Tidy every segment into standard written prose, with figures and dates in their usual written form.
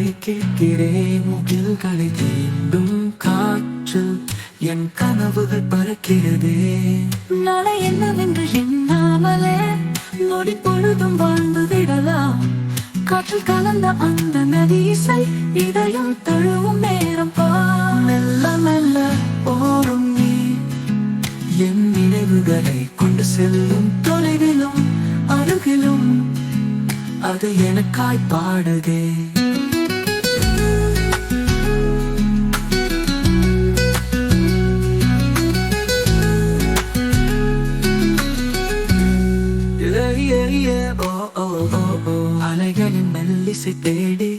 பாடலை கேட்கிறேன், முகில்களை தீண்டும் காற்றில் என் கனவுகள் பறக்கிறதே. நாளை என்னவென்று எண்ணாமலே நொடி பொழுதும் வாழ்ந்து விடலாம். காற்றில் கலந்த அந்த நதிசை இதயம் தழுவும் நேரம் மெல்ல மெல்ல ஓடும் நீ என் நினைவுகளை கொண்டு செல்லும், தொலைவிலும் அருகிலும் அது எனக்காய் பாடுதே. அலைகளின் மெல்லிசை தேடி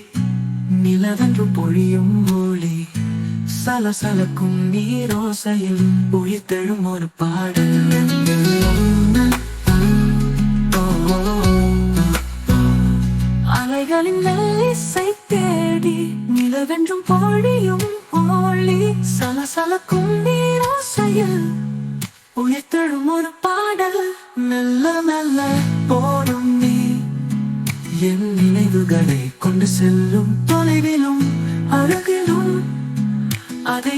நிலவென்று பொழியும் ஒளி, சலசலக்கும் நீரோசையில் உயிர்த்தெழும் ஒரு பாடல். அலைகளின் மெல்லிசை தேடி நிலவென்றும் பொழியும் ஒளி, சலசலக்கும் நீரோசையில் உயிர்த்தெழும் ஒரு பாடல். மெல்ல மெல்ல போடும் நீ என் நினைவுகளை கொண்டு செல்லும், தொலைவிலும் அருகிலும் அது